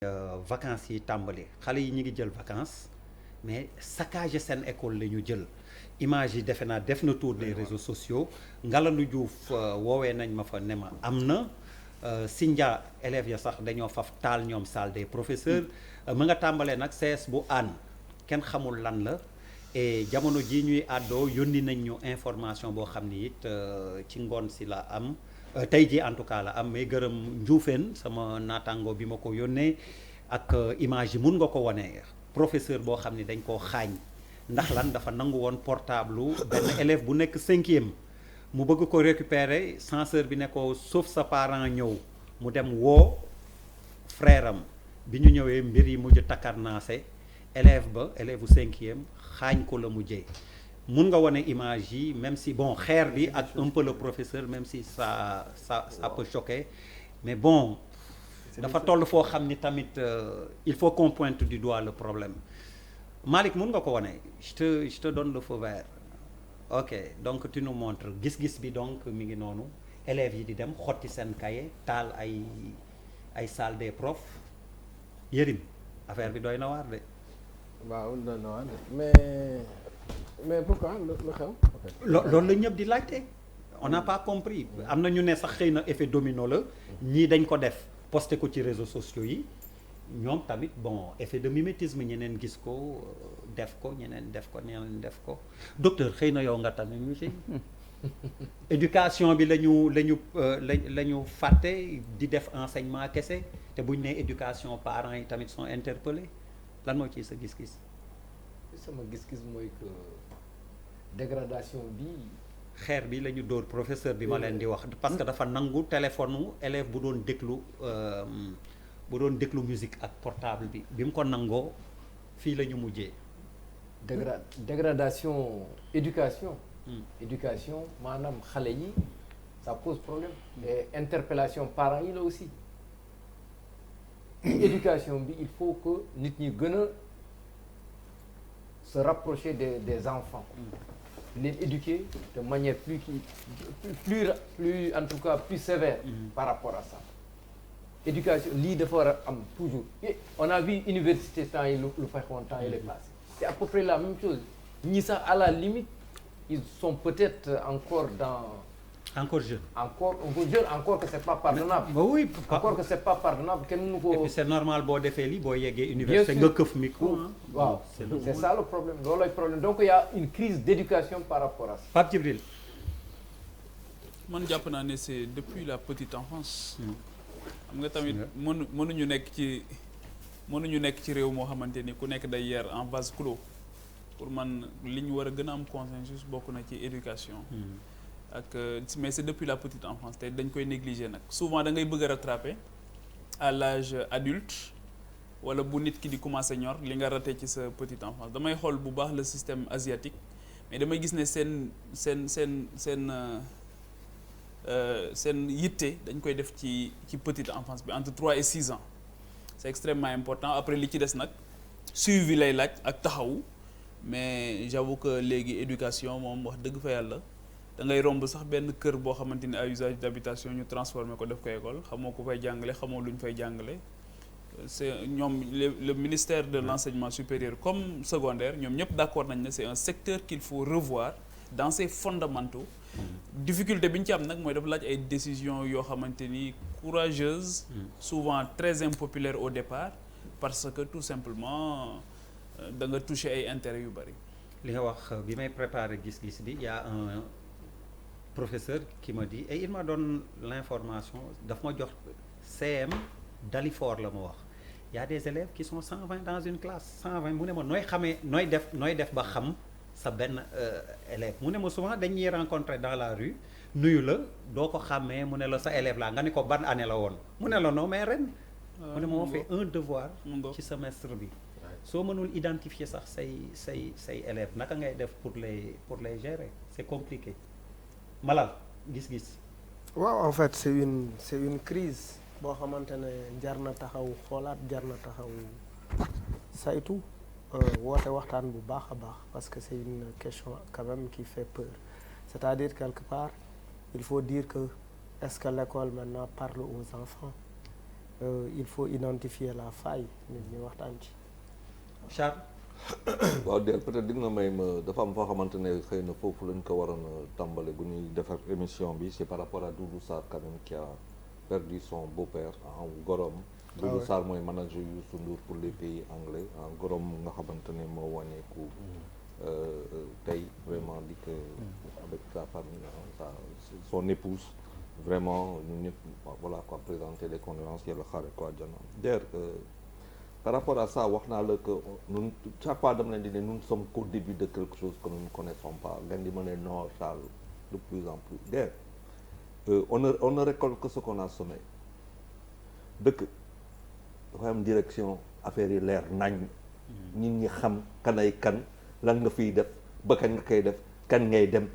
vacances yi tàmbali xale yi ñu ngi jël vacances mais saccagé seen école la ñu jël image yi defe naa def na tour des réseaux sociaux Ngalandou Diouf woowee nañ ma fa ne ma am na Sindia élèves ya sax dañoo faf taal ñoom salle des professeurs mu nga tàmbalee nag CS bu ànn kenn xamul lan la et jamono ji ñuy àddoo yónni nañ ñu information boo xam ni it ci ngoon si la am tey jii en tout cas la am may gërëm Ndioufène sama naataango bi ma ko yónnee ak image yi mun nga ko wane professeur boo xam ne dañ koo xaañ ndax lan dafa nangu woon portable benn élève bu nekk cinquième mu bëgg ko récupérer censeur bi ne ko sauf sa parent ñëw mu dem woo frère am bi ñu ñëwee mbir yi mujj takkarnaase élève bu cinquième xaañ ko la mujjee mun nga wane image yi même si bon xeer bi ak un peu le professeur même si ça peut choquer mais bon dafa toll foo xam ni tamit il faut qu'on pointe du doigt le problème Malick mun nga ko wane je te donne le feu vert ok donc tu nous montres gis-gis bi donc mi ngi noonu élèves yi di dem xotti seen cahier taal ay salle des profs Yérim affaire bi doy na waar de. waaw doy na waar de mais pourquoi lu xew. loolu la ñëpp di laajte on n'a pas compris am na ñu ne sax xëy na effet domino la ñii dañ ko def posté ko ci réseaux sociaux yi ñoom tamit bon effet de mimétisme ñeneen gis ko def ko ñeneen def ko docteur xëy na yow nga tamit ñu ci éducation bi la ñu fàtte di def enseignement kese te buñ ne éducation parents yi tamit sont interpellés lan moo ciy sa gis-gis. sama gis-gis mooy que dégradation bi. xeer bi la ñu dóor professeur bi ma leen di wax parce que dafa nangu téléphone élève bu doon déglu musique ak portable bi mu ko nangoo fii la ñu mujjee. dégradation éducation. éducation maanaam xale yi ça pose problème. et interpellation parents yi la aussi. éducation bi il faut que nit ñi gën a se rapprocher des enfants. les éduquer de manière plus en tout cas plus sévère. par rapport à ça. éducation lii dafa war a am toujours on a vu université temps yi lu fay xoon temps yi les passé c'est à peu près la même chose ñi sax à la limite ils sont peut-être encore jeunes encore que c'est pas pardonnable. mais oui encore que c'est pas pardonnable kenn mënu ko. et puis c'est normal boo defee lii boo yeggee université nga këf micro. waaw c'est ça le problème loolooy problème donc il y a une crise d'éducation par rapport à ça. Pape Djibril. man jàpp naa ne c'est depuis la petite enfance. xam nga tamit mënuñu nekk ci réew moo xamante ni ku nekk day yar en vase clos pour man li ñu war a gën a am consensus bokk na ci éducation. Mais c'est depuis la petite enfance te dañ koy négliger nag souvent da ngay bëgg a rattraper à l'âge adulte wala bu nit ki di commencer ñor li nga raté ci sa petite enfance damay xool bu baax le système asiatique mais damay gis ne seen yitte dañ koy def ci petite enfance bi entre 3 et 6 ans c'est extrêmement important après li ci des nag suivi lay laaj ak taxawu mais j'avoue que léegi éducation moom wax dëgg fa yàlla da ngay romb sax benn kër boo xamante ni à usage d'habitation ñu transformé ko def ko école xamoo ku fay jàngale xamoo lu ñu fay jàngale c'est ñoom le ministère de l'enseignement supérieur comme secondaire ñoom ñëpp d'accord nañ ne c'est un secteur qu'il faut revoir dans ses fondamentaux. difficulté bi ñu ci am nag mooy dafa laaj ay décisions yoo xamante ni courageuses. souvent très impopulaires au départ parce que tout simplement da nga toucher ay intérêts yu bari. li nga wax bi may préparer gis-gis bi y a un professeur qui m'a dit et il m'a donné l'information daf ma jox CM Dalifort la ma wax y a des élèves qui sont 120 dans une classe 120 mu ne ma nooy def ba xam sa benn élève mu ne ma souvent dañuy rencontrer dans la rue nuyu la doo ko xàmmee mu ne la sa élève la nga ni ko ban année la woon mu ne la non mais ren mu ne ma fait un devoir ci semestre bi soo mënul identifier sax say élèves naka ngay def pour les gérer c'est compliqué Malal gis-gis. waaw en fait c'est une crise boo xamante ne jar na taxaw xoolaat jar na taxaw saytu woote waxtaan bu baax a baax parce que c'est une question quand même qui fait peur c'est-à-dire quelque part il faut dire que est-ce que l'école maintenant parle aux enfants il faut identifier la faille nit ñi waxtaan ci. Charles. waaw der peut-être di nga may ma dafa am foo xamante ne xëy na foofu lañ ko waroon a tàmbale bu ñuy defar émission bi c'est par rapport à Doudou Sarr quand même qui a perdu son beau-père en Gorom. Doudou Sarr mooy manager Youssou Ndour pour les pays anglais en Gorom nga xamante ne moo wàññeeku tey vraiment di que avec sa famille son épouse vraiment ñu ñëpp voilà quoi présenter les condoléances yàlla xaare ko àjjana der par rapport à ça wax naa la que ñun chaque fois dama leen di ne nous ne sommes qu'au début de quelque chose que nous ne connaissons pas ngeen di ma ne non Charles de plus en plus der on ne récolte que ce qu'on a semé dëkk dafa am direction affaire yi leer nañ nit ñi xam kanay kan lan nga fiy def ba kañ nga koy def kan ngay dem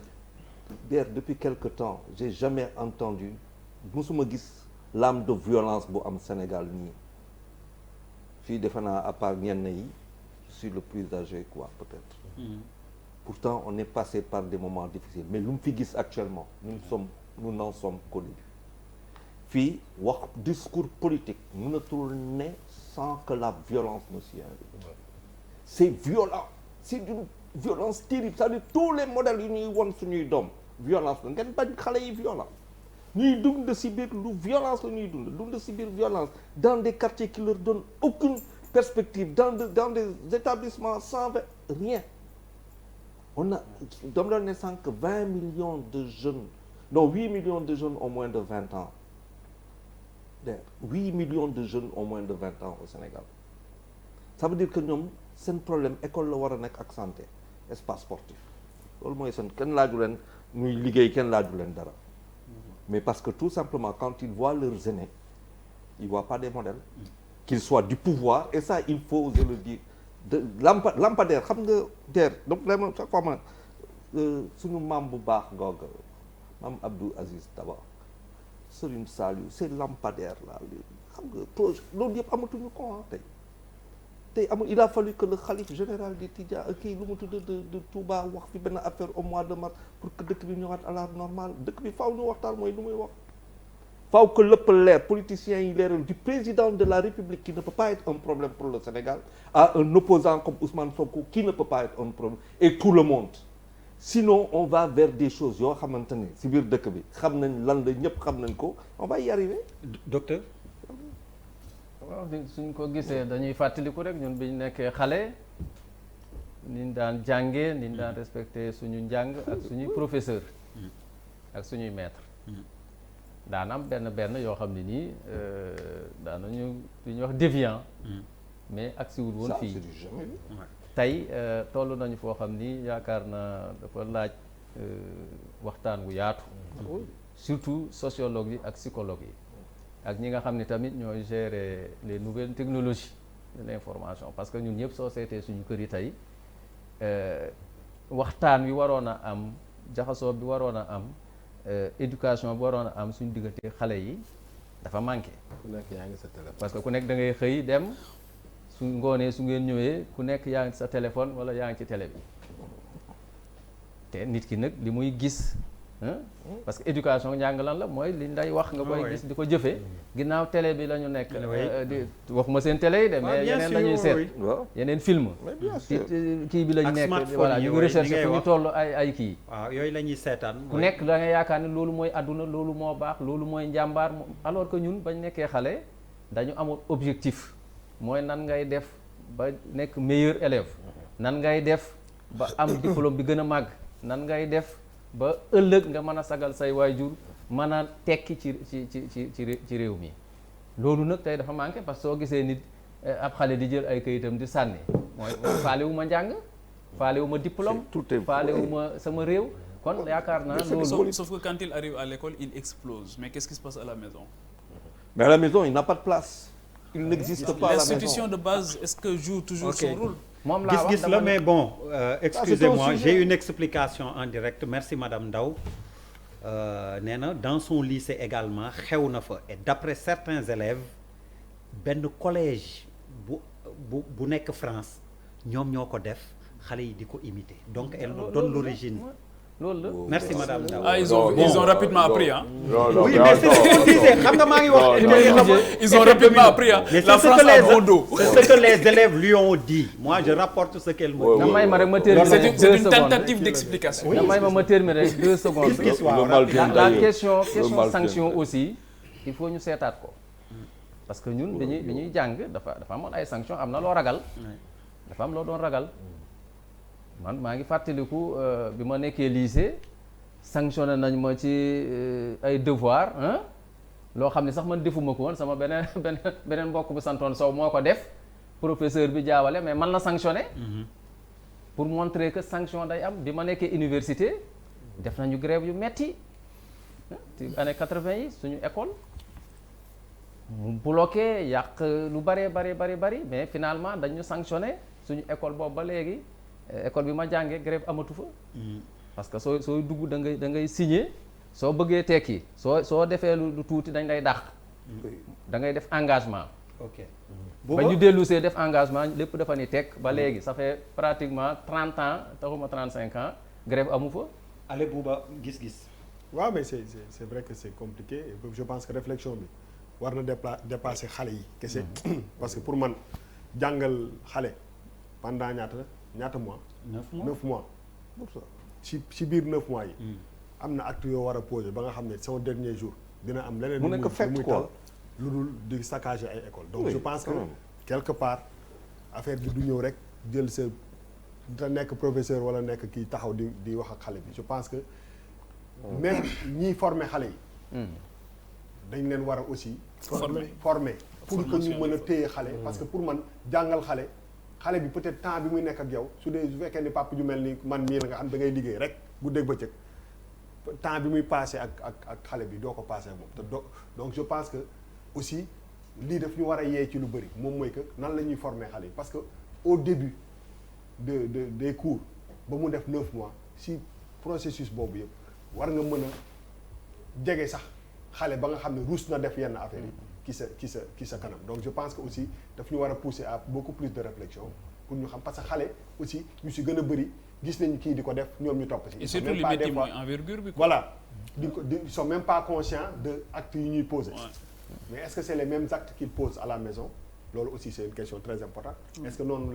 der depuis quelque temps j'ai jamais entendu musuma gis l'âme de violence bu am Sénégal nii fii defe naa à part ñenn yi je suis le plus âgé quoi peut-être pourtant on est passé par des moments difficiles mais lu mu fi gis actuellement nous n'en sommes qu'au début fii wax discours politique mënatul ne sans que la violence ne s'y invite c'est violent c'est d'une violence terrible c'est-à-dire tous les modèles yu ñuy won suñuy doom violence la ngeen bañ xale yi violent ñuy dund si biir lu violence la ñuy dund si biir violence dans des quartiers qui leur donnent aucune perspective dans des établissements sans rien on a dama doon ne sànq 20 millions de jeunes non 8 millions de jeunes ont moins de 20 ans 8 millions de jeunes ont moins de 20 ans au Sénégal ça veut dire que ñoom seen problème école la war a nekk ak santé espace sportif loolu mooy seen kenn laaju leen ñuy liggéey kenn laaju leen dara mais parce que tout simplement quand ils voient leurs aînés ils voient pas des modèles qu'ils soient du pouvoir et ça il faut oser le dire de lampadaire xam nga der donc vraiment chaque fois ma suñu maam bu baax googa maam Abdou Aziz Dabakh Serigne Saliou c'est lampadaire là xam nga projet loolu yëpp amatuñu ko tey amul il a fallu que le khalife général des Tidjanes kii lu mu tudd de Touba wax fi benn affaire au mois de mars pour que dëkk bi ñëwaat à l'art normal dëkk bi faaw ñu waxtaan mooy lu muy wax faaw que lépp leer politiciens yi leeral du président de la République qui ne peut pas être un problème pour le Sénégal à un opposant comme Ousmane Sonko qui ne peut pas être un problème et tout le monde sinon on va vers des choses yoo xamante ne si biir dëkk bi xam nañ lan la ñëpp xam nañ ko on va y arriver docteur waaw suñ ko gisee dañuy fàttaliku rek ñun biñ nekkee xale niñ daan jàngee niñ daan respecté suñu njàng ak suñuy professeur ak suñuy maître daanam benn yoo xam ne nii daanañu lu ñuy wax déviant mais ak siwul woon fii tey toll nañu foo xam ni yaakaar na dafa laaj waxtaan wu yaatu surtout sociologue yi ak psychologue yi ak ñi nga xam ne tamit ñooy gérer les nouvelles technologies de l'information parce que ñun ñëpp soo seetee suñu kër yi tey waxtaan wi waroon a am jaxasoo bi waroon a am éducation bi waroon a am suñu diggante xale yi dafa manqué. ku nekk yaa ngi sa téléphone. parce que ku nekk da ngay xëy dem su ngoonee su ngeen ñëwee ku nekk yaa ngi sa téléphone wala yaa ngi ci télé bi te nit ki nag li muy gis. parce que éducation njàng lan la mooy liñ lay wax nga koy gis di ko jëfee ginnaaw télé bi la ñu nekk di waxuma seen télé yi de mais yeneen lañuy seet yeneen film kii bi lañ nekk voilà ñu ngi recherche fu ñu toll ay kii waaw yooyu la ñuy seetaan ku nekk da nga yaakaar ne loolu mooy àdduna loolu moo baax loolu mooy njàmbaar alors que ñun bañ nekkee xale dañu amoon objectif mooy nan ngay def ba nekk meilleur élève nan ngay def ba am diplôme bi gën a màgg nan ngay def ba ëllëg nga mën a sagal say waajur mën a tekki ci réew mi loolu nag tey dafa manqué parce que soo gisee nit ab xale di jël ay kayitam di sànni mooy faale wu ma njàng faale wu ma diplôme faale wu ma sama réew kon yaakaar naa loolu sauf que quand il arrive à l'école il explose mais qu'est-ce qui se passe à la maison? Mais à la maison il n'a pas de place il n'existe pas à la maison. L'institution de base est-ce que joue toujours son rôle? moom laa wax gis-gis la mais bon excusez-moi j'ai une explication en direct merci madame Ndaw nee na dans son lycée également xew na fa et d'après certains élèves benn collège bu nekk France ñoom ñoo ko def xale yi di ko imiter donc elle nous donne l'origine loolu la. merci madame Ndao. Ah, ils ont rapidement appris, hein. Non, oui mais c'est ce qu'on disait xam nga maa ngi wax. Ils ont rapidement appris, hein. Mais La France a bon dos. c'est ce que les élèves lui ont dit. Moi je rapporte ce qu'elle me dit. nga may ma rek ma terminer C'est 2 une secondes. tentative d'explication. nga may ma terminer rek 2 secondes. la question sanction aussi il faut ñu seetaat ko parce que ñun dañuy jàng dafa amoon ay sanction am na loo ragal dafa am loo doon ragal man maa ngi fàttaliku bi ma nekkee lycée sanctionné nañ ma ci ay devoir loo xam ne sax man defuma ko woon sama beneen mbokk bu santoon Sow moo ko def professeur bi jaawale mais man la sanctionné pour montrer que sanction day am bi ma nekkee université def nañu grève yu metti ci année 80 yi suñu école mu bloqué yàq lu bari mais finalement dañu sanctionné suñu école boobu ba léegi école bi ma jàngee grève amatu fa parce que sooy dugg da ngay signer soo bëggee tekki soo defee lu tuuti dañ lay dàq da ngay def engagement ok ba ñu dellusee def engagement lépp dafa ni tekk ba léegi ça fait pratiquement 30 ans taxuma 35 ans grève amu fa. Allez Bouba gis-gis. waaw mais c'est vrai que c'est compliqué et je pense que réflexion bi war na dépasser xale yi kese parce que pour man jàngal xale pendant ñaata mois. 9 mois ci biir 9 mois yi. am na acte yoo war a poser ba nga xam ne son dernier jour dina am leneen. mu nekk fekk quoi lu dul di saccager ay école donc je pense que quelque part affaire bi du ñëw rek jël sa da nekk professeur wala nekk kii taxaw di wax ak xale bi je pense que même ñiy former xale yi dañ leen war a aussi former pour que ñu mën a téye xale parce que pour man jàngal xale bi peut-être temps bi muy nekk ak yow su fekkee ni papa ju mel ni man mii la nga xam da ngay liggéey rek guddeeg bëccëg temps bi muy passé ak xale bi doo ko passé ak moom te donc je pense que aussi lii daf ñu war a yee ci lu bëri moom mooy que nan la ñuy former xale yi parce que au début des cours ba mu def 9 mois si processus boobu yëpp war nga mën a jege sax xale ba nga xam ne ruus na def yenn affaires yi ki sa kanam donc je pense que aussi daf ñu war a pousser à beaucoup plus de réflexion pour ñu xam parce que xale aussi ñu si gën a bëri gis nañu kii di ko def ñoom ñu topp si. et surtout li métti mooy envergure bi. voilà ils sont même pas conscients de actes yi ñuy poser. mais est-ce que c'est les mêmes actes qu'ils posent à la maison loolu aussi c'est une question très importante. est-ce que noonu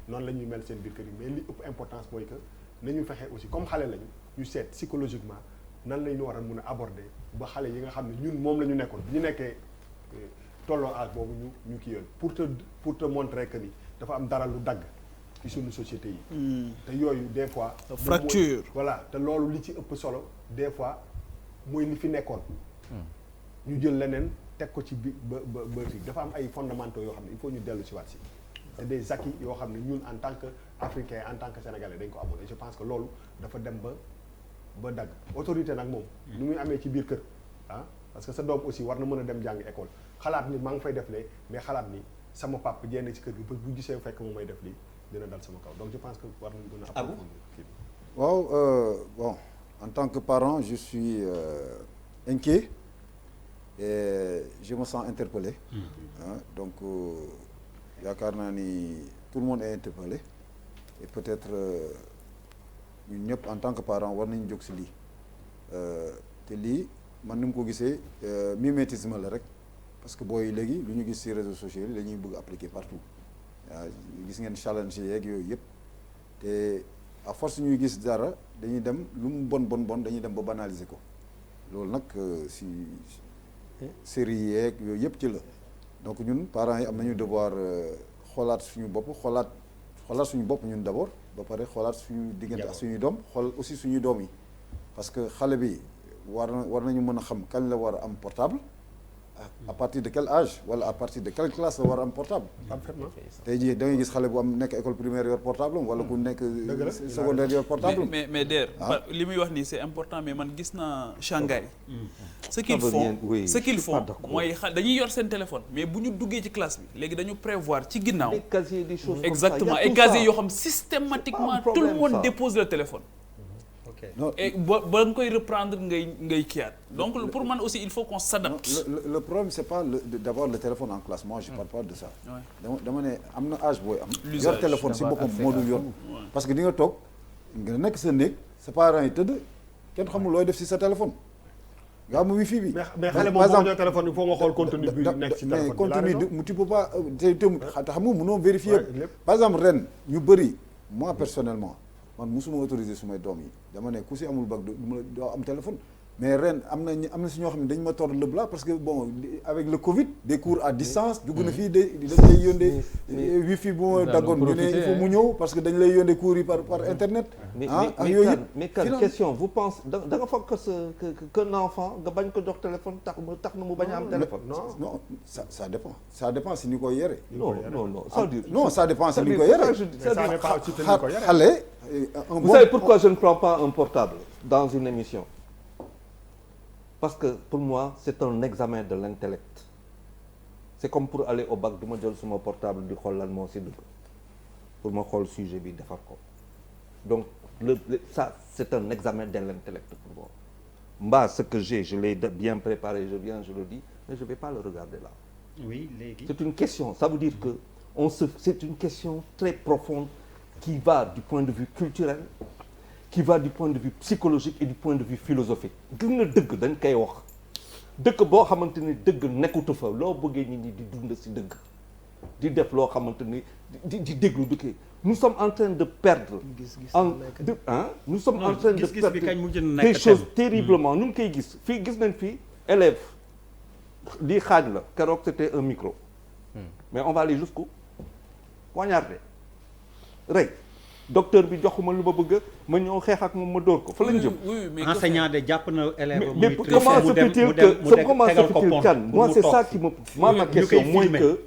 la ñuy mel seen biir kër yi mais li ëpp importance mooy que nañu fexe aussi comme xale lañu ñu seet psychologiquement nan la ñu war a mun a aborder ba xale yi nga xam ne ñun moom la ñu nekkoon bi ñu nekkee tolloo âge boobu ñu kii yoon pour te montrer que ni dafa am dara lu dagg ci suñu société yi. te yooyu des fois. fracture voilà te loolu li ci ëpp solo des fois mooy li fi nekkoon. ñu jël leneen teg ko ci ba dafa am ay fondamentaux yoo xam ne il faut ñu dellu si waat si. c'est des acquis yoo xam ne ñun en tant que africain en tant que sénégalais dañ ko amoon et je pense que loolu dafa dem ba dagg autorité nag moom. nu muy amee ci biir kër parce que sa doom aussi war na mën a dem jàng école xalaat ni maa ngi fay def lee mais xalaat ni sama papa jénn ci kër gi bu gisee fekk moom may def lii dina dal sama kaw donc je pense que war nañu gën a approfondir kii bi. waaw bon en tant que parent je suis inquiet et je me sens interpellé. Donc yaakaar naa ni tout le monde est interpellé et peut-être ñun ñëpp en tant que parent war nañu jóg ci lii te lii man ni mu ko gisee mimétisme la rek parce que booy léegi lu ñu gis ci réseaux sociaux yi la ñuy bëgg appliquer partout waaw gis ngeen challenge yeeg yooyu yëpp te à force ñuy gis dara dañuy dem lu mu bon dañuy dem ba banaliser ko loolu nag ci série yeeg yooyu yëpp ci la donc ñun parents yi am nañu devoir xoolaat suñu bopp xoolaat suñu bopp ñun d'abord ba pare xoolaat suñu diggante ak suñuy doom xool aussi suñuy doom yi parce que xale bi war nañu mën a xam kañ la war a am portable à partir de quel âge wala à partir de quelle classe la war a am portable. parfaitement. tey jii da ngay gis xale bu am nekk école primaire yor portable am wala ku nekk secondaire yor portable am. mais Der li muy wax nii c'est important mais man gis naa Shanghai. ce qu'ils font mooy dañuy yor seen téléphone mais bu ñu duggee ci classe bi léegi dañu prévoir ci ginnaaw. des casiers des choses exactement et casiers yoo xam systématiquement tout le monde dépose le téléphone. Non, et ba nga koy reprendre ngay kiyaat donc pour man aussi il faut qu'on s'adapte. Le problème c'est pas d'abord le téléphone en classe moi je parle pas de ça. dama ne am na âge booy am. yor téléphone si boppam moo dul yoon. parce que di nga toog nga nekk sa néeg sa parents yi tëdd kenn xamul looy def si sa téléphone nga am wifi bi. mais xale moom boo jox téléphone il faut nga xool contenu bi nekk ci téléphone mais contenu mu tu peux pas te xam nga mënoo vérifier. lépp. par exemple ren ñu bëri moi personnellement man musuma autoriser sumay doom yi dama ne ku si amul bac doo am téléphone. mais ren am na si ñoo xam ne dañu ma tordre le bras parce que bon avec le Covid des cours à distance dugg na fii dañ lay yóndee wifi bu ma daggoon ñu ne il faut mu ñëw parce que dañ lay yóndee cours yi par internet ak yooyu yëpp mais kan question vous pensez da nga foog qu'un enfant nga bañ ko jox téléphone tax na mu bañ a am téléphone non ça dépend si ni koy yore non ça veut dire non ça dépend si ni koy yore xale vous savez pourquoi je ne prends pas un portable dans une émission. Parce que pour moi c'est un examen de l'intellect c'est comme pour aller au bac du ma jël suma portable di xool lan moo si dugg pour ma xool sujet bi defar ko donc ça c'est un examen de l'intellect pour moi mbaa ce que j'ai je l'ai bien préparé je le dis mais je vais pas le regarder là. Oui léegi. C'est une question ça veut dire que c'est une question très profonde qui va du point de vue culturel. Qui va du point de vue psychologique et du point de vue philosophique gis nga dëgg dañ koy wax dëgg boo xamante ni dëgg nekkutu fa loo bëggee nit ñi di dund si dëgg di def loo xamante ni di déglu du kii nous sommes en train de perdre nous sommes en train de perdre des choses terriblement ñu ngi koy gis fii gis nañ fii élève lii xaaj la keroog c'était un micro mais on va aller jusqu'où poignardé rey docteur bi joxuma lu ma bëgg ma ñëw xeex ak moom ma dóor ko fa lañ jëm. enseignant de jàpp na élève mais comment se fait-il kan moi c'est ça qui me ma question mooy que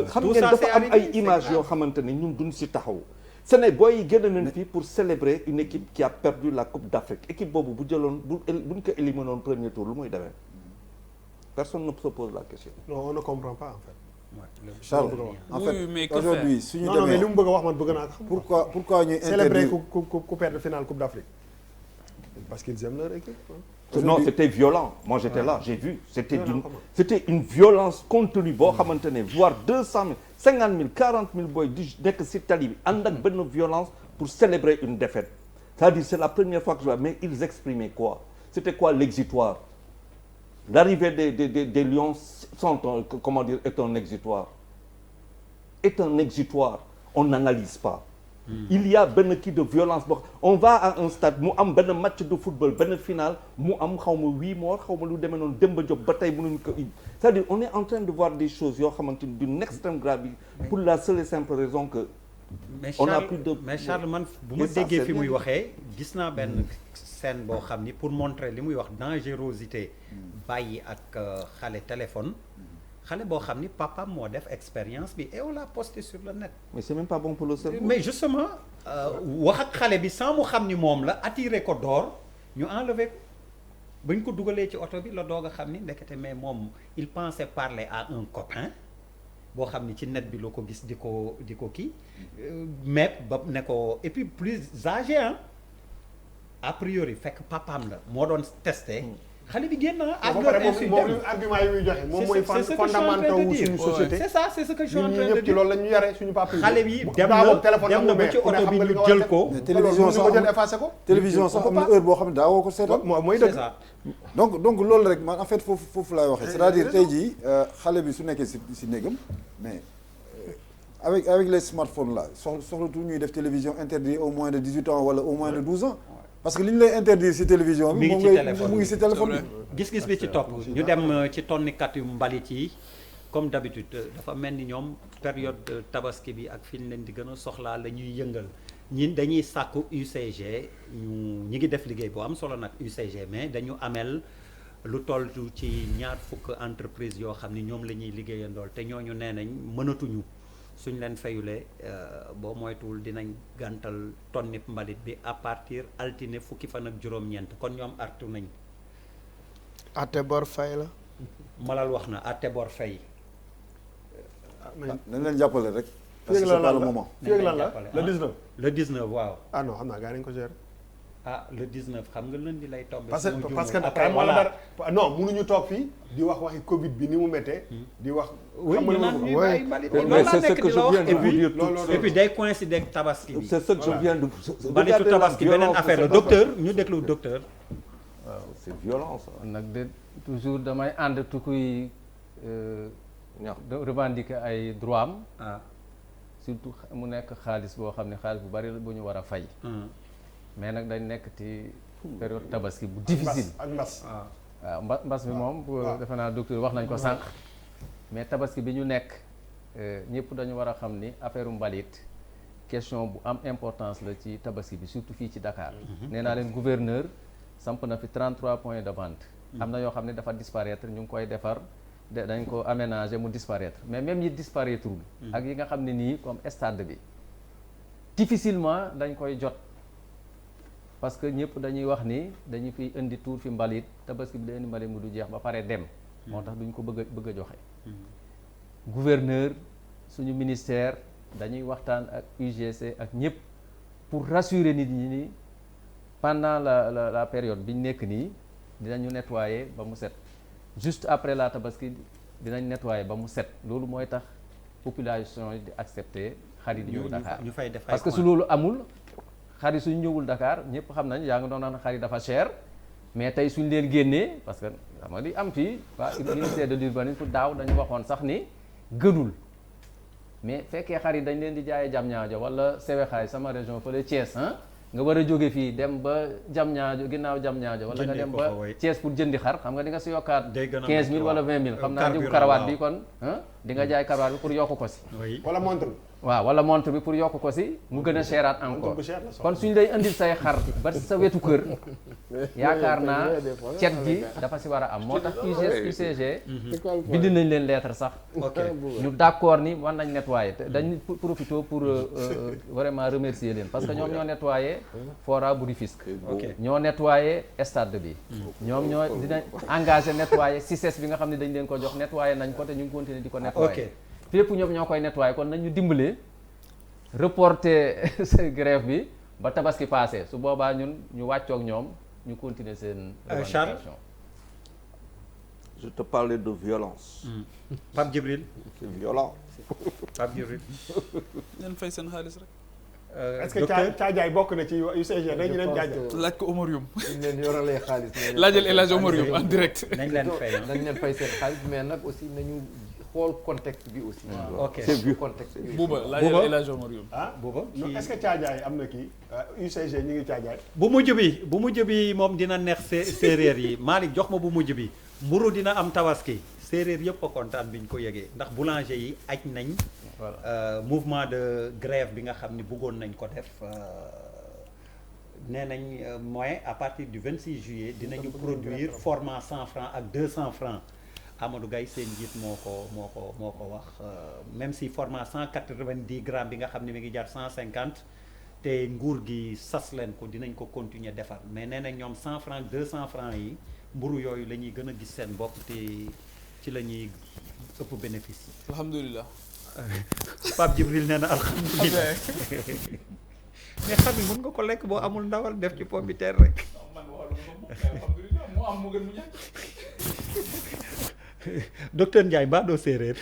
xam ngeen dafa am ay images yoo xamante ne ñun duñ si taxaw Sénégal booy yi génn nañ fii pour célébrer une équipe qui a perdu la Coupe d'Afrique équipe boobu bu jëloon buñ ko éliminé woon premier tour lu muy demee personne ne se pose la question. non on ne comprend pas en fait. Charles en fait aujourd'hui suñu demee non mais li mu bëgg a wax man bëgg naa ko xam. pourquoi ñuy célébrer ku perdre finale Coupe d'Afrique parce qu'ils aiment leur équipe. Non c'était violent moi j'étais là j'ai vu c'était une violence contenue boo xamante ne voire 200 000 50 000 40 000 booy di nekk si tali bi ànd ak benn violence pour célébrer une défaite c'est-à-dire c'est la première fois que je vois mais ils exprimaient quoi c'était quoi l'exutoire l'arrivée des Lions comment dire est un exutoire on n'analyse pas il y a benn kii de violence boo on va à un stade mu am benn match de football benn finale mu am xaw ma 8 morts xaw ma lu demee noonu Demba Diop ba tey mënuñ ko c'est-à-dire on est en train de voir des choses yoo xamante ni d'une extrême gravité pour la seule et simple raison que on a plus de mais Charles man bu ma déggee fi muy waxee gis naa benn scène boo xam ni pour montrer li muy wax dangerosité bàyyi ak xale téléphone xale boo xam ni papa moo def expérience bi et on l'a posté sur le net. mais c'est même pas bon pour le cerveau. mais justement wax ak xale bi sans mu xam ni moom la attiré ko door ñu enlever ko ba ñu ko dugalee ci oto bi la doog a xam ni ndekete mais moom il pensait parler à un copain boo xam ni ci net bi la ko gis di ko kii mais ba ne ko et puis plus âgé hein a priori fekk papaam la moo doon testé. xale bi génn ah. moom argument yi muy joxe moom mooy fondamental wu suñu société. c'est ça c'est ce que je suis en train de dire ñun ñëpp ci loolu la ñu yare suñu papa yi. xale bi dem na ba ci oto bi ñu jël ko. mais télévision sax jël effacé ko. télévision sax am na heure boo xam ne daawoo ko seetaan. mooy dëgg. donc loolu rek man en fait foofu laay waxee. c'est-à-dire tey jii xale bi su nekkee si néegam mais avec les smartphones là soxlatu ñuy def télévision interdit au moins de 18 ans wala au moins de 12 ans. parce que li ñu lay interdire ci télévision bi. mu ngi ci téléphone bi. gis-gis bi ci topp ñu dem ci tonnikat yu mbalit yi comme d'habitude dafa mel ni ñoom période tabaski bi ak fi ñu leen di gën a soxlaa la ñuy yëngal ñi dañuy sàkku UCG ñi ngi def liggéey boo am solo nag UCG mais dañu amel lu toll ci 20 entreprise yoo xam ni ñoom la ñuy liggéeyandool te ñooñu nee nañ mënatuñu. suñ leen fayulee boo moytuwul dinañ gàntal tonnib mbalit bi à partir altine fukki fan ak juróom-ñeent kon ñoom artu nañ. atte bor fay la. Malal wax na atte bor fay. nañ leen jàppale rek. parce que c'est pas le moment. fii ak lan la le 19. le 19 waaw. ah non xam naa gars yi nañu ko gérer. ah le 19 xam nga lundi lay tombé. parce que nag voilà non mënuñu toog fii di wax waxi Covid bi ni mu méttee. di wax. xam nga lu mais c'est ce que je viens de vous dire et puis day coïncider ak tabaski bi. c'est ce que je viens de. mbalitu tabaski beneen affaire la docteur ñu déglu docteur. waaw c'est violent ça. nag de toujours damay ànd tukuy revendiquer ay droit am. surtout mu nekk xaalis boo xam ne xaalis bu bari bu ñu war a fay. mais nag dañ nekk ci période tabaski bu difficile. ak mbas waaw mbas mi moom. defe naa docteur wax nañ ko sànq. mais tabaski bi ñu nekk ñëpp dañu war a xam ni affaire mbalit question bu am importance la ci tabaski bi surtout fii ci Dakar. nee naa leen gouverneur samp na fi 33 points de vente. am na yoo xam ne dafa disparaître ñu ngi koy defar dañ ko aménager mu disparaître mais même yi disparaîtrewul ak yi nga xam ne nii comme stade bi difficilement dañ koy jot. parce que ñëpp dañuy wax ni dañu fi indi tuur fi mbalit tabaski bi day indi mbalit mu du jeex ba pare dem. moo tax duñ ko bëgg a joxe. gouverneur suñu ministère dañuy waxtaan ak UGC ak ñëpp pour rassurer nit ñi ni pendant la période bi ñu nekk nii dinañu nettoyer ba mu set juste après la tabaski dinañ nettoyer ba mu set loolu mooy tax population yi di accepter xarit yi ñëw Dakar parce que su loolu amul. xar yi suñ ñëwul Dakar ñëpp xam nañ yaa ngi doon naan xar yi dafa cher mais tey suñ leen génnee parce que xam nga di am fii waa ministère de l'urbanisme daaw dañu waxoon sax ni gënul mais fekkee xar yi dañ leen di jaayee Diamniadio wala Sébikotane sama région fële Thiès nga war a jóge fii dem ba Diamniadio ginnaaw Diamniadio wala nga dem ba Thiès pour jëndi xar xam nga di nga si yokkaat 15 000 wala 20 000 xam naa njëgu karawaat bi kon di nga jaay karawaat bi pour yokk ko si wala montre bi waaw wala montre bi pour yokk ko si mu gën a seeraat encore kon suñ lay indil say xar ba sa wetu kër yaakaar naa cet gi dafa si war a am moo tax UCG bind nañ leen lettre sax ñu d'accord ni war nañ nettoyer te dañ profité pour vraiment remercier leen parce que ñoom ñoo nettoyer fora bu Rufisque ñoo nettoyer stade bi ñoom ñoo dinañ engagé nettoyer CICES bi nga xam ne dañ leen ko jox nettoyer nañ ko te ñu ngi continuer di ko nettoyer fépp ñoom ñoo koy nettoyer kon nañu dimbale reporter grève bi ba tabaski passé su boobaa ñun ñu wàccoog ñoom ñu continuer seen revendication. Je te parlais de violence. Pape Djibril. C'est violent. Pape Djibril. leen fay seen xaalis rek. est-ce que caajaay bokk na ci UCG dañu leen jaajëf. laaj ko Omar Youm. ñu leen yoralee xaalis. laajal El Hadj Omar Youm en direct. nañ leen fay nañ leen fay seen xaalis mais nag aussi nañu xool contexte bi aussi. ok c'est vu contexte bi. Bouba laajal El Hadj Omar Youm. Bouba est-ce que caajaay am na kii UCG ñu ngi caajaay. bu mujj bi moom dina neex séeréer yi Malick jox ma bu mujj bi mburu dina am tabaski séeréer yëpp a kontaan bi ñu ko yëgee ndax boulanger yi aj nañ. mouvement de grève bi nga xam ni bëggoon nañ ko def nee nañ moyen à partir du 26 juillet dinañu produire format 100 francs ak 200 francs Amadou Gaye seen njiit moo ko wax même si format 190 grammes bi nga xam ne mi ngi jar 150 te nguur gi sas leen ko dinañ ko continuer defar mais nee nañ ñoom 100 francs 200 francs yi mburu yooyu la ñuy gën a gis seen bopp te ci la ñuy ëpp bénéfice yi. alhamdulilah. Pape Djibril nee na alhamdulilah mais xam nga mën nga ko lekk boo amul ndawal def ci pomme de terre rek. man alhamdulilah moo am mu gën mu ñàkk. docteur Ndiaye mbaa doo séeréer.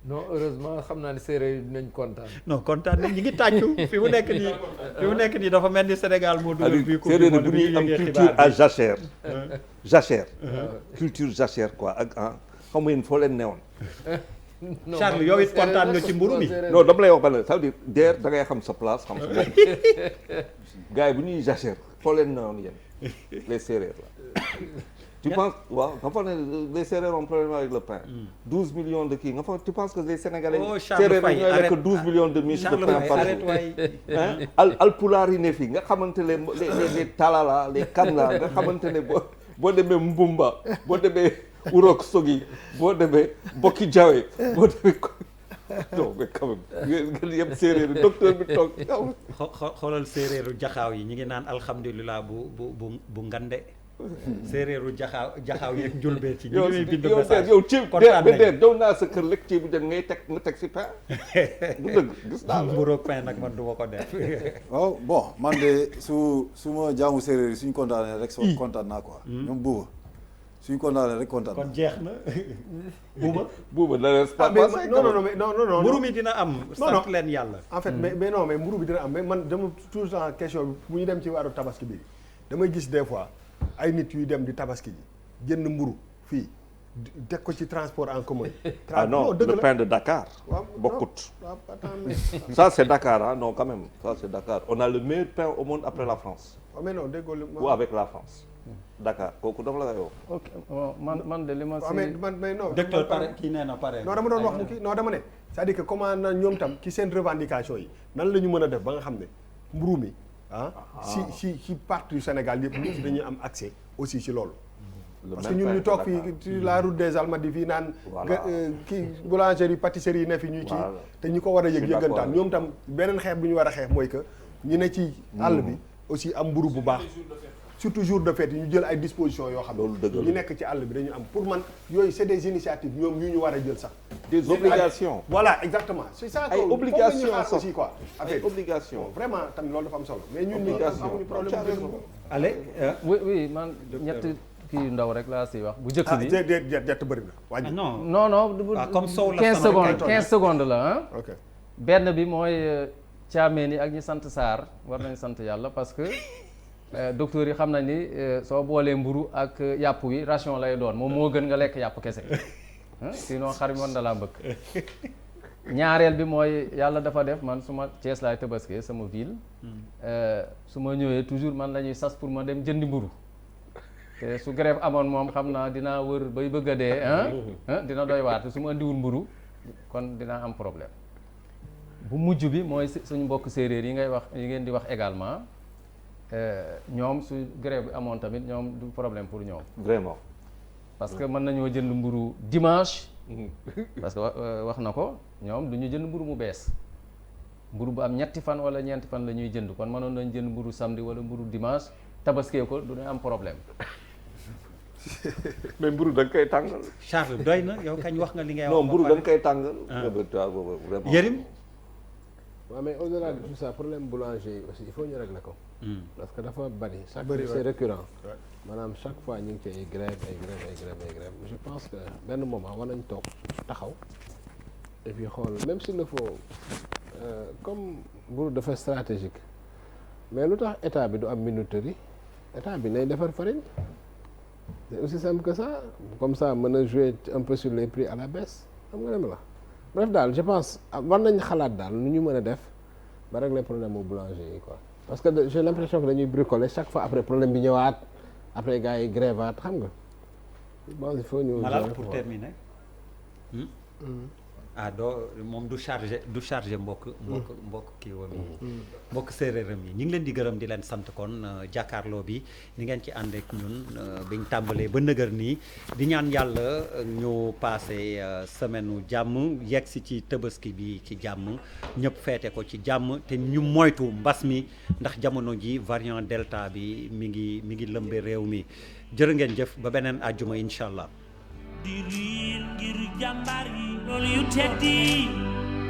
non heureusement xam naa ne séeréer yi dinañ kontaan. non kontaan nañ ñi ngi tàccu fi mu nekk nii dafa mel ni Sénégal moo dugal bii coupe séeréer bu ñuy am culture à jachère. jachère. culture jachère quoi ak xam nga yéen foo leen newoon. Charles yow it kontaan nga ci mburu mi. non dama lay wax ba ne ça veut dire der da ngay xam sa place xam sa bopp. gars yi bu ñuy jachère foo leen newoon yéen les séeréer la. tu penses waaw nga foog ne les séeréer ont problème avec le pain. 12 millions de kii nga foog tu penses que les sénégalais. séeréer yi ñooy lekk 12 millions de miches de pain par jour. alpulaar yi ne fii nga xamante ne les talala les kanla nga xamante ne boo demee Mbumba boo demee Urok Sogi boo demee Bokki Jawe boo demee non mais quand même ngeen yem séeréer docteur bi toog. xoolal séeréeru jaxaaw yi ñu ngi naan alhamdulilah bu ngande. séeréeru jaxaaw yeeg njulbee ci. yow ñu ngi bind yow message yow ceeb kontaan nañu der jow naa sa kër lekk ceeb bu jën ngay teg si pain du dëgg gis naa la mburoog pain nag man du ma ko def. waaw bon man de su ma jaamu séeréer yi suñ kontaanee rek soo kontaan naa quoi. ñoom buuba suñ kontaanee rek kontaan kon naa. jeex na buuba ne reste pas mais passé non mburu mi dina am. sant leen yàlla. en fait mais non mais mburu bi dina am mais man dama tout le temps question bi bu ñu dem ci wàllu tabaski bi damay gis des fois ay nit yuy dem di tabaski ji jënd mburu fii teg ko ci transport en commun. ah non le pain de Dakar bokkut ça c'est Dakar ah non quand même ça c'est Dakar on a le meilleur pain au monde après la France mais non déggoo ou avec la France Dakar kooku dafa la koy wax. ok man de li ma si. mais non. docteur pare kii nee na pare. non dama doon wax mu kii non dama ne c'est-à-dire que comment na ñoom tam ci seen revendication yi nan la ñu mën a def ba nga xam ne mburu mi si partie du Sénégal yëpp nit dañuy am accès aussi ci loolu. parce que ñun ñu toog fii ci la route des Almadies fii naan. kii boulangerie pâtisserie yi ne fi ñuy kii. te ñi ko war a yëgantaan ñoom tam beneen xeex bu ñu war a xeex mooy que ñu ne ci àll bi aussi am mburu bu baax. surtout jour de fête yi ñu jël ay dispositions yoo xam ne ñu nekk ci àll bi dañu am pour man yooyu c'est des initiatives ñoom ñu war a jël sax. des obligations. voilà exactement c'est ça. ay obligations sax aussi quoi. ay obligations. vraiment tamit loolu dafa am solo. mais ñun ñu amuñu problème bu allez. oui man ñett kii ndaw rek laa siy wax bu njëkk bi. jett bëri na wàññi. non. comme sow la 15 secondes la ah. ok benn bi mooy caameen yi ak ñi sant Sarr war nañu sant yàlla parce que. docteur yi xam nañ ni soo boolee mburu ak yàpp wi ration lay doon moom moo gën nga lekk yàpp kese sinon xar mi mën na laa mbëkk ñaareel bi mooy yàlla dafa def man su ma Thiès laay tabaskee sama ville su ma ñëwee toujours man la ñuy sas pour ma dem jëndi mburu te su grève amoon moom xam naa dinaa wër bay bëgg a dee dina doy waar te su ma indiwul mburu kon dinaa am problème bu mujj bi mooy suñu mbokk séeréer yi ngay wax yi ngeen di wax également ñoom su grève bi amoon tamit ñoom du problème pour ñoom. vraiment. parce que mën nañoo jënd mburu dimanche. parce que wax na ko ñoom du ñu jënd mburu mu bees. mburu bu am ñetti fan wala ñeenti fan la ñuy jënd kon mënoon nañ jënd mburu samedi wala mburu dimanche tabaskee ko du ñu am problème. mais mburu da nga koy tàngal. Charles doy na yow kañ wax nga li ngay wax. non mburu da nga koy tàngal. vraiment Yérim. waaw mais au-delà de tout ça problème boulanger yi aussi il faut ñu régler ko. parce que dafa bari chaque fois c'est récurrent. maanaam chaque fois ñu ngi ci ay grève je pense que benn moment war nañ toog taxaw et puis xool même s'il le faut comme mburu dafa stratégique mais lu tax état bi du am minuterie état bi nay defar farine c'est aussi simple que ça comme ça mën a jouer un peu sur les prix à la baisse xam nga dem la bref daal je pense war nañ xalaat daal nu ñu mën a def ba régler problème mu boulanger yi quoi parce que j'ai l'impression que dañuy bricoler chaque fois après problème bi ñëwaat après gars yi grévaat xam nga bon il faut ñu Malal pour terminer moom du chargé mbokk kii wam yi mbokk séeréeram yi ñu ngi leen di gërëm di leen sant kon jàkkaarloo bi ni ngeen ci ànd ak ñun biñ tàmbalee ba nëgër nii di ñaan yàlla ñu passé semaine u jàmm yegg si ci Tabaski bi ci jàmm ñëpp feete ko ci jàmm te ñu moytu mbas mi ndax jamono ji variant delta bi mi ngi lëmbe réew mi jërë ngeen jëf ba beneen àjjuma incha allah di riir ngir jàmbaar yi loolu yu teddi